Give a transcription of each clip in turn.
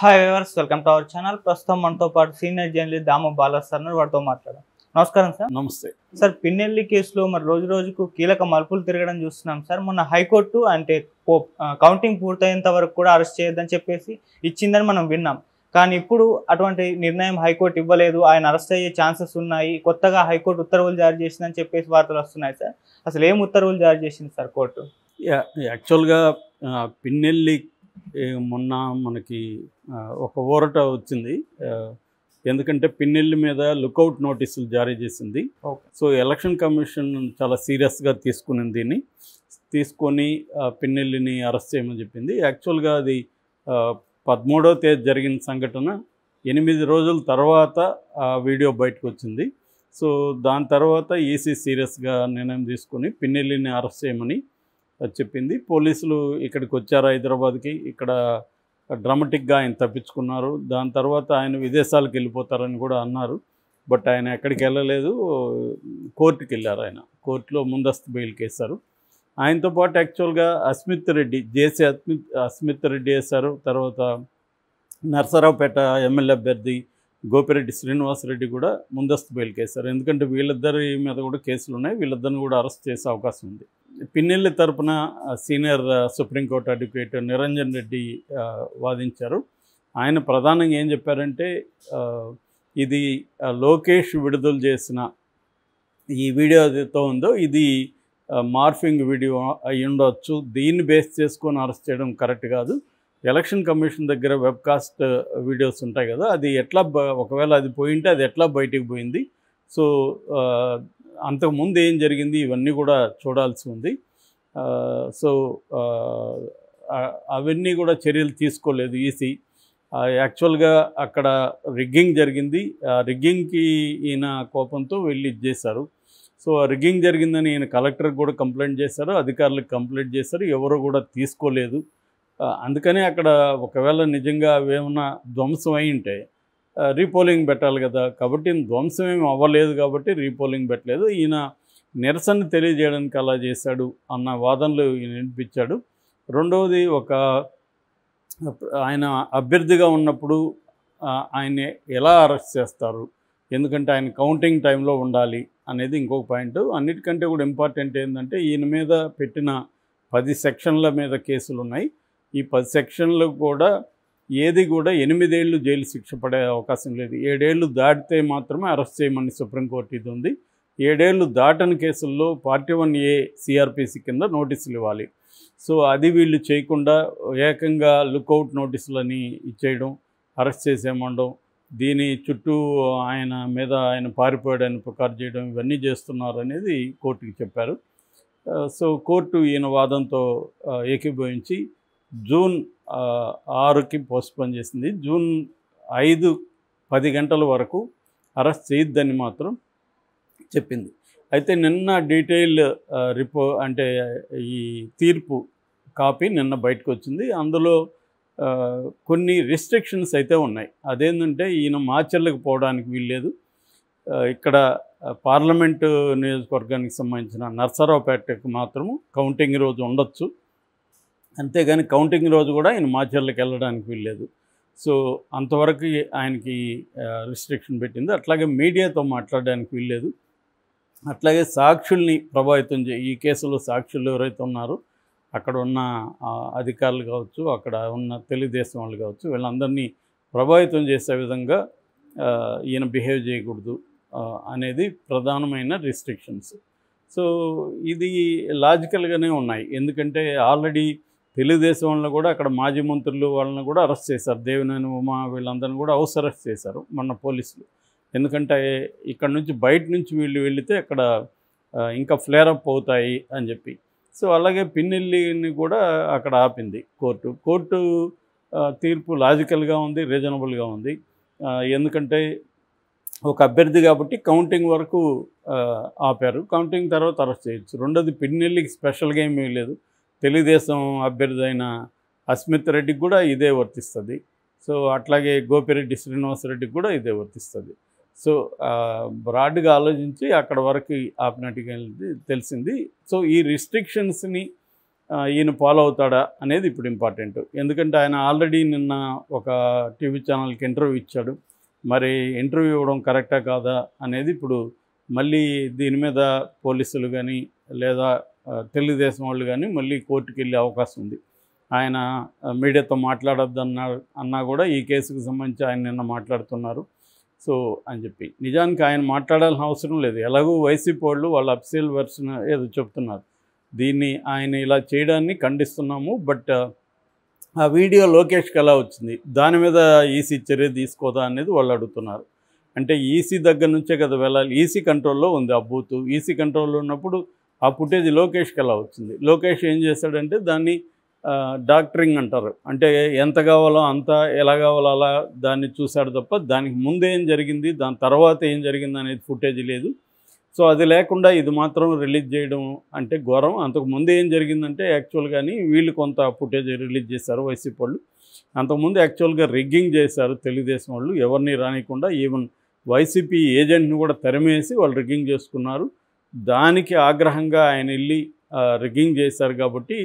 Hi viewers, welcome to our channel. ప్రస్తుతం మనతో పాటు సీనియర్ జర్నలిస్ట్ దాము బాలా సార్ వారితో మాట్లాడాం. నమస్కారం సార్. నమస్తే సార్, పిన్నెల్లి కేసులో మరి రోజు రోజుకు కీలక మలుపులు తిరగడం చూస్తున్నాం సార్. మొన్న హైకోర్టు అంటే కౌంటింగ్ పూర్తయ్యేంత వరకు కూడా అరెస్ట్ చేయొద్దని చెప్పేసి ఇచ్చిందని మనం విన్నాం. కానీ ఇప్పుడు అటువంటి నిర్ణయం హైకోర్టు ఇవ్వలేదు, ఆయన అరెస్ట్ అయ్యే ఛాన్సెస్ ఉన్నాయి, కొత్తగా హైకోర్టు ఉత్తర్వులు జారీ చేసిందని చెప్పేసి వార్తలు వస్తున్నాయి సార్. అసలు ఏం ఉత్తర్వులు జారీ చేసింది సార్ కోర్టు? యాక్చువల్గా పిన్నెల్లి మొన్న మనకి ఒక ఊరట వచ్చింది. ఎందుకంటే పిన్నెల్లి మీద లుకౌట్ నోటీసులు జారీ చేసింది. సో ఎలక్షన్ కమిషన్ చాలా సీరియస్గా తీసుకునింది, దీన్ని తీసుకొని పిన్నెల్లిని అరెస్ట్ చేయమని చెప్పింది. యాక్చువల్గా అది 13వ తేదీ జరిగిన సంఘటన. 8 రోజుల తర్వాత ఆ వీడియో బయటకు వచ్చింది. సో దాని తర్వాత ఈసీ సీరియస్గా నిర్ణయం తీసుకొని పిన్నెల్లిని అరెస్ట్ చేయమని చెప్పింది. పోలీసులు ఇక్కడికి వచ్చారు హైదరాబాద్కి. ఇక్కడ డ్రామాటిక్గా ఆయన తప్పించుకున్నారు. దాని తర్వాత ఆయన విదేశాలకు వెళ్ళిపోతారని కూడా అన్నారు. బట్ ఆయన ఎక్కడికి వెళ్ళలేదు, కోర్టుకి వెళ్ళారు. ఆయన కోర్టులో ముందస్తు బెయిల్కి వేశారు. ఆయనతో పాటు యాక్చువల్గా అస్మిత్ రెడ్డి, జేసీ అస్మిత్ రెడ్డి వేశారు. తర్వాత నర్సరావుపేట ఎమ్మెల్యే అభ్యర్థి గోపిరెడ్డి శ్రీనివాసరెడ్డి కూడా ముందస్తు బెయిల్కి వేశారు. ఎందుకంటే వీళ్ళిద్దరి మీద కూడా కేసులు ఉన్నాయి, వీళ్ళిద్దరిని కూడా అరెస్ట్ చేసే అవకాశం ఉంది. పిన్నెల్లి తరపున senior supreme court advocate Niranjan Reddy వాదించారు. ఆయన ప్రధానంగా ఏం చెప్పారంటే, ఇది లోకేష్ విడుదల చేసిన ఈ వీడియో ఏదైతే ఉందో ఇది మార్ఫింగ్ వీడియో అయి ఉండవచ్చు, దీన్ని బేస్ చేసుకొని అరెస్ట్ చేయడం కరెక్ట్ కాదు. ఎలక్షన్ కమిషన్ దగ్గర వెబ్కాస్ట్ వీడియోస్ ఉంటాయి కదా, అది ఎట్లా ఒకవేళ అది పోయింటే అది ఎట్లా బయటికి పోయింది, సో అంతకుముందు ఏం జరిగింది ఇవన్నీ కూడా చూడాల్సి ఉంది. సో అవన్నీ కూడా చర్యలు తీసుకోలేదు ఈసీ. యాక్చువల్గా అక్కడ రిగ్గింగ్ జరిగింది. ఆ రిగ్గింగ్కి ఈయన కోపంతో వెళ్ళి ఇచ్చేశారు. సో రిగ్గింగ్ జరిగిందని ఈయన కలెక్టర్కి కూడా కంప్లైంట్ చేశారు, అధికారులకు కంప్లైంట్ చేశారు, ఎవరు కూడా తీసుకోలేదు. అందుకని అక్కడ ఒకవేళ నిజంగా అవేమన్నా ధ్వంసం అయి ఉంటే రీపోలింగ్ పెట్టాలి కదా, కాబట్టి ధ్వంసం ఏమి అవ్వలేదు కాబట్టి రీపోలింగ్ పెట్టలేదు. ఈయన నిరసన తెలియజేయడానికి అలా చేశాడు అన్న వాదనలు ఈయన వినిపించాడు. రెండవది, ఆయన అభ్యర్థిగా ఉన్నప్పుడు ఆయన ఎలా అరెస్ట్ చేస్తారు, ఎందుకంటే ఆయన కౌంటింగ్ టైంలో ఉండాలి అనేది ఇంకొక పాయింట్. అన్నిటికంటే కూడా ఇంపార్టెంట్ ఏంటంటే, ఈయన మీద పెట్టిన 10 సెక్షన్ల మీద కేసులు ఉన్నాయి. ఈ 10 సెక్షన్లు కూడా ఏది కూడా 8 ఏళ్ళు జైలు శిక్ష పడే అవకాశం లేదు. 7 ఏళ్ళు దాటితే మాత్రమే అరెస్ట్ చేయమని సుప్రీంకోర్టు ఇది ఉంది. 7 ఏళ్ళు దాటని కేసుల్లో పార్టీ 1A సిఆర్పిసి కింద నోటీసులు ఇవ్వాలి. సో అది వీళ్ళు చేయకుండా ఏకంగా లుకౌట్ నోటీసులని ఇచ్చేయడం, అరెస్ట్ చేసేయమండం, దీని చుట్టూ ఆయన పారిపోయాడని పుకారు చేయడం, ఇవన్నీ చేస్తున్నారు అనేది కోర్టుకి చెప్పారు. సో కోర్టు ఈయన వాదంతో ఏకీభవించి జూన్ 6కి పోస్ట్పోన్ చేసింది. జూన్ 5 10 గంటల వరకు అరెస్ట్ చేయొద్దని మాత్రం చెప్పింది. అయితే నిన్న డీటెయిల్ అంటే ఈ తీర్పు కాపీ నిన్న బయటకు వచ్చింది. అందులో కొన్ని రిస్ట్రిక్షన్స్ అయితే ఉన్నాయి. అదేంటంటే, ఈయన మాచర్లకు పోవడానికి వీల్లేదు. ఇక్కడ పార్లమెంటు నియోజకవర్గానికి సంబంధించిన నర్సరావుపేటకు మాత్రము కౌంటింగ్ రోజు ఉండొచ్చు, అంతేగాని కౌంటింగ్ రోజు కూడా ఆయన మాచర్లకు వెళ్ళడానికి వీల్లేదు. సో అంతవరకు ఆయనకి రిస్ట్రిక్షన్ పెట్టింది. అట్లాగే మీడియాతో మాట్లాడడానికి వీల్లేదు. అట్లాగే సాక్షుల్ని ప్రభావితం ఈ కేసులో సాక్షులు ఎవరైతే ఉన్నారో అక్కడ ఉన్న అధికారులు కావచ్చు, అక్కడ ఉన్న తెలుగుదేశం వాళ్ళు కావచ్చు, వీళ్ళందరినీ ప్రభావితం చేసే విధంగా ఈయన బిహేవ్ చేయకూడదు అనేది ప్రధానమైన రిస్ట్రిక్షన్స్. సో ఇది లాజికల్గానే ఉన్నాయి. ఎందుకంటే ఆల్రెడీ తెలుగుదేశం వాళ్ళని కూడా అక్కడ మాజీ మంత్రులు వాళ్ళని కూడా అరెస్ట్ చేశారు. దేవినేని ఉమా వీళ్ళందరినీ కూడా హౌస్ అరెస్ట్ చేశారు మొన్న పోలీసులు. ఎందుకంటే ఇక్కడ నుంచి బయట నుంచి వీళ్ళు వెళితే అక్కడ ఇంకా ఫ్లేరప్ అవుతాయి అని చెప్పి. సో అలాగే పిన్నెల్లిని కూడా అక్కడ ఆపింది కోర్టు. తీర్పు లాజికల్గా ఉంది, రీజనబుల్గా ఉంది. ఎందుకంటే ఒక అభ్యర్థి కాబట్టి కౌంటింగ్ వరకు ఆపారు, కౌంటింగ్ తర్వాత అరెస్ట్ చేయొచ్చు. రెండోది, పిన్నెల్లికి స్పెషల్గా ఏమీ లేదు. తెలుగుదేశం అభ్యర్థి అయిన అస్మిత్ రెడ్డికి కూడా ఇదే వర్తిస్తుంది. సో అట్లాగే గోపిరెడ్డి శ్రీనివాసరెడ్డికి కూడా ఇదే వర్తిస్తుంది. సో బ్రాడ్గా ఆలోచించి అక్కడ వరకు ఆపినట్టుగా తెలిసింది. సో ఈ రిస్ట్రిక్షన్స్ని ఈయన ఫాలో అవుతాడా అనేది ఇప్పుడు ఇంపార్టెంట్. ఎందుకంటే ఆయన ఆల్రెడీ నిన్న ఒక టీవీ ఛానల్కి ఇంటర్వ్యూ ఇచ్చాడు. మరి ఇంటర్వ్యూ ఇవ్వడం కరెక్టా కాదా అనేది ఇప్పుడు మళ్ళీ దీని మీద పోలీసులు కానీ లేదా తెలుగుదేశం వాళ్ళు కానీ మళ్ళీ కోర్టుకు వెళ్ళే అవకాశం ఉంది. ఆయన మీడియాతో అన్నా కూడా ఈ కేసుకు సంబంధించి ఆయన నిన్న మాట్లాడుతున్నారు. సో అని చెప్పి నిజానికి ఆయన మాట్లాడాల్సిన అవసరం లేదు. ఎలాగో వైసీపీ వాళ్ళు వాళ్ళ అఫీషియల్ వెర్షన్ ఏదో చెప్తున్నారు. దీన్ని ఆయన ఇలా చేయడాన్ని ఖండిస్తున్నాము. బట్ ఆ వీడియో లోకేష్కి ఎలా వచ్చింది, దాని మీద ఈసీ చర్య తీసుకోదా అనేది వాళ్ళు అడుగుతున్నారు. అంటే ఈసీ దగ్గర నుంచే కదా వెళ్ళాలి. ఈసీ కంట్రోల్లో ఉంది ఆ బూత్. ఈసీ కంట్రోల్లో ఉన్నప్పుడు ఆ ఫుటేజ్ లోకేష్కి ఎలా వచ్చింది? లోకేష్ ఏం చేశాడంటే దాన్ని డాక్టరింగ్ అంటారు. అంటే ఎంత కావాలో అంత, ఎలా కావాలో అలా దాన్ని చూశాడు తప్ప దానికి ముందు ఏం జరిగింది, దాని తర్వాత ఏం జరిగింది అనేది ఫుటేజ్ లేదు. సో అది లేకుండా ఇది మాత్రం రిలీజ్ చేయడం అంటే ఘోరం. అంతకుముందు ఏం జరిగిందంటే యాక్చువల్గాని వీళ్ళు కొంత ఫుటేజ్ రిలీజ్ చేశారు వైసీపీ వాళ్ళు. అంతకుముందు యాక్చువల్గా రిగ్గింగ్ చేశారు తెలుగుదేశం వాళ్ళు, ఎవరిని రానికుండా. ఈవెన్ వైసీపీ ఏజెంట్ని కూడా తరిమేసి వాళ్ళు రిగ్గింగ్ చేసుకున్నారు. దానికి ఆగ్రహంగా ఆయన వెళ్ళి రిగ్గింగ్ చేశారు కాబట్టి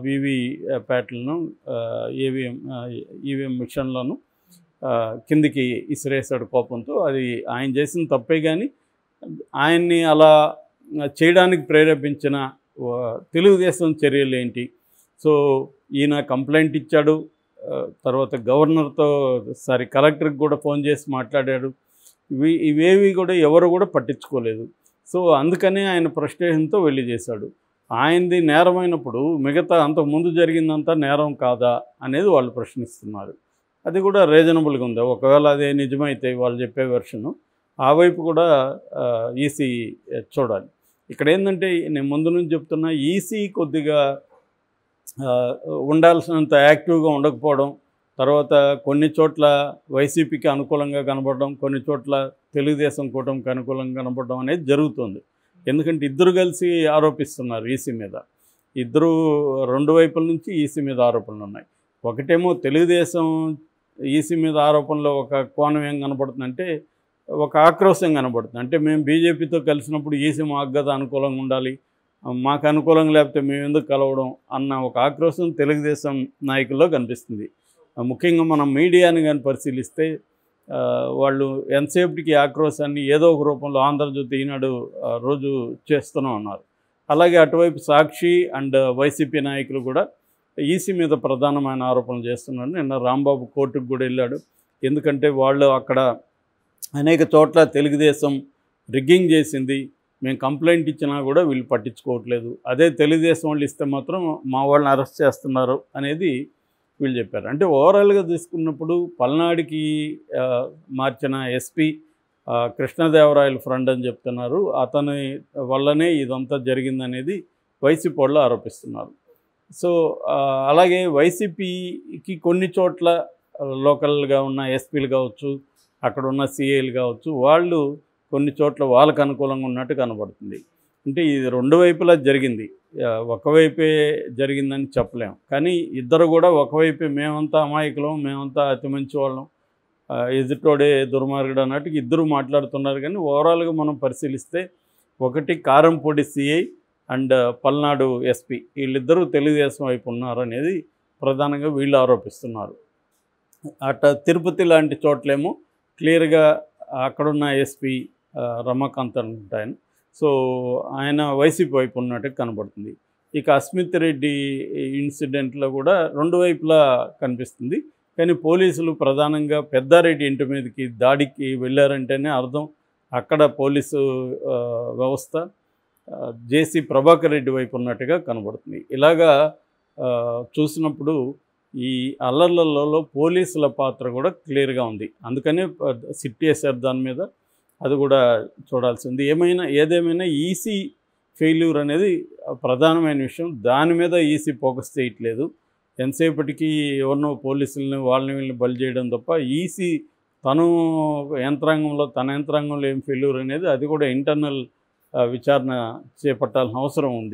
వివి ప్యాట్లను ఈవీఎం మిషన్లను కిందికి ఇసిరేసాడు కోపంతో. అది ఆయన చేసిన తప్పే, కానీ ఆయన్ని అలా చేయడానికి ప్రేరేపించిన తెలుగుదేశం చర్యలు ఏంటి? సో ఈయన కంప్లైంట్ ఇచ్చాడు, తర్వాత గవర్నర్తో కలెక్టర్కి కూడా ఫోన్ చేసి మాట్లాడాడు. ఇవేవి కూడా ఎవరు కూడా పట్టించుకోలేదు. సో అందుకనే ఆయన ఫ్రస్ట్రేషన్తో వెళ్ళి చేశాడు. ఆయనది నేరమైనప్పుడు మిగతా అంతకుముందు జరిగిందంతా నేరం కాదా అనేది వాళ్ళు ప్రశ్నిస్తున్నారు. అది కూడా రీజనబుల్గా ఉంది. ఒకవేళ అదే నిజమైతే వాళ్ళు చెప్పే వెర్షను, ఆ వైపు కూడా ఈసీ చూడాలి. ఇక్కడ ఏంటంటే నేను ముందు నుంచి చెప్తున్నా, ఈసీ కొద్దిగా ఉండాల్సినంత యాక్టివ్గా ఉండకపోవడం, తర్వాత కొన్ని చోట్ల వైసీపీకి అనుకూలంగా కనబడడం, కొన్ని చోట్ల తెలుగుదేశం కూటమికి అనుకూలంగా కనబడడం అనేది జరుగుతుంది. ఎందుకంటే ఇద్దరు కలిసి ఆరోపిస్తున్నారు ఈసీ మీద. ఇద్దరు రెండు వైపుల నుంచి ఈసీ మీద ఆరోపణలు ఉన్నాయి. ఒకటేమో తెలుగుదేశం ఈసీ మీద ఆరోపణలో ఒక కోణం ఏం కనబడుతుందంటే ఒక ఆక్రోశం కనబడుతుంది. అంటే మేము బీజేపీతో కలిసినప్పుడు ఈసీ మాకు కదా అనుకూలంగా ఉండాలి, మాకు అనుకూలంగా లేకపోతే మేము ఎందుకు కలవడం అన్న ఒక ఆక్రోశం తెలుగుదేశం నాయకుల్లో కనిపిస్తుంది. ముఖ్యంగా మనం మీడియాని కానీ పరిశీలిస్తే వాళ్ళు ఎంతసేపటికి ఆక్రోశాన్ని ఏదో ఒక రూపంలో ఆంధ్రజ్యోతి ఈనాడు రోజు చేస్తూనే ఉన్నారు. అలాగే అటువైపు సాక్షి అండ్ వైసీపీ నాయకులు కూడా ఈసీ మీద ప్రధానమైన ఆరోపణలు చేస్తున్నారు. నిన్న రాంబాబు కోర్టుకు కూడా వెళ్ళాడు. ఎందుకంటే వాళ్ళు అక్కడ అనేక చోట్ల తెలుగుదేశం రిగ్గింగ్ చేసింది, మేము కంప్లైంట్ ఇచ్చినా కూడా వీళ్ళు పట్టించుకోవట్లేదు, అదే తెలుగుదేశం వాళ్ళు ఇస్తే మాత్రం మా వాళ్ళని అరెస్ట్ చేస్తున్నారు అనేది వీళ్ళు చెప్పారు. అంటే ఓవరాల్గా తీసుకున్నప్పుడు పల్నాడుకి మార్చిన ఎస్పీ కృష్ణదేవరాయల ఫ్రెండ్ అని చెప్తున్నారు. అతని వల్లనే ఇదంతా జరిగిందనేది వైసీపీ వాళ్ళు ఆరోపిస్తున్నారు. సో అలాగే వైసీపీకి కొన్ని చోట్ల లోకల్గా ఉన్న ఎస్పీలు కావచ్చు, అక్కడ ఉన్న సిఐలు కావచ్చు, వాళ్ళు కొన్ని చోట్ల వాళ్ళకు అనుకూలంగా ఉన్నట్టు కనబడుతుంది. అంటే ఇది రెండు వైపులా జరిగింది, ఒకవైపే జరిగిందని చెప్పలేము. కానీ ఇద్దరు కూడా ఒకవైపే మేమంతా అమాయకులం, మేమంతా అతి మంచి వాళ్ళం, ఎదుటోడే దుర్మార్గుడు అన్నట్టు ఇద్దరు మాట్లాడుతున్నారు. కానీ ఓవరాల్గా మనం పరిశీలిస్తే ఒకటి Karampudi CI and Palnadu SP వీళ్ళిద్దరూ తెలుగుదేశం వైపు ఉన్నారనేది ప్రధానంగా వీళ్ళు ఆరోపిస్తున్నారు. అట తిరుపతి లాంటి చోట్లేమో క్లియర్గా అక్కడున్న ఎస్పీ రమాకాంత్ అనుకుంటాయని, సో ఆయన వైసీపీ వైపు ఉన్నట్టు కనబడుతుంది. ఇక అస్మిత్ రెడ్డి ఇన్సిడెంట్లో కూడా రెండు వైపులా కనిపిస్తుంది. కానీ పోలీసులు ప్రధానంగా పెద్దారెడ్డి ఇంటి మీదకి దాడికి వెళ్ళారంటేనే అర్థం అక్కడ పోలీసు వ్యవస్థ జేసీ ప్రభాకర్ రెడ్డి వైపు ఉన్నట్టుగా కనబడుతుంది. ఇలాగా చూసినప్పుడు ఈ అల్లర్లలో పోలీసుల పాత్ర కూడా క్లియర్గా ఉంది. అందుకనే సిట్ వేశారు దాని మీద. అది కూడా చూడాల్సింది. ఏదేమైనా ఈసీ ఫెయిల్యూర్ అనేది ప్రధానమైన విషయం. దాని మీద ఈసీ ఫోకస్ చేయట్లేదు. ఎంతసేపటికి ఎవరినో పోలీసులని వాళ్ళని వీళ్ళని బలి చేయడం తప్ప ఈసీ తన యంత్రాంగంలో ఏం ఫెయిల్యూర్ అనేది అది కూడా ఇంటర్నల్ విచారణ చేపట్టాల్సిన అవసరం ఉంది.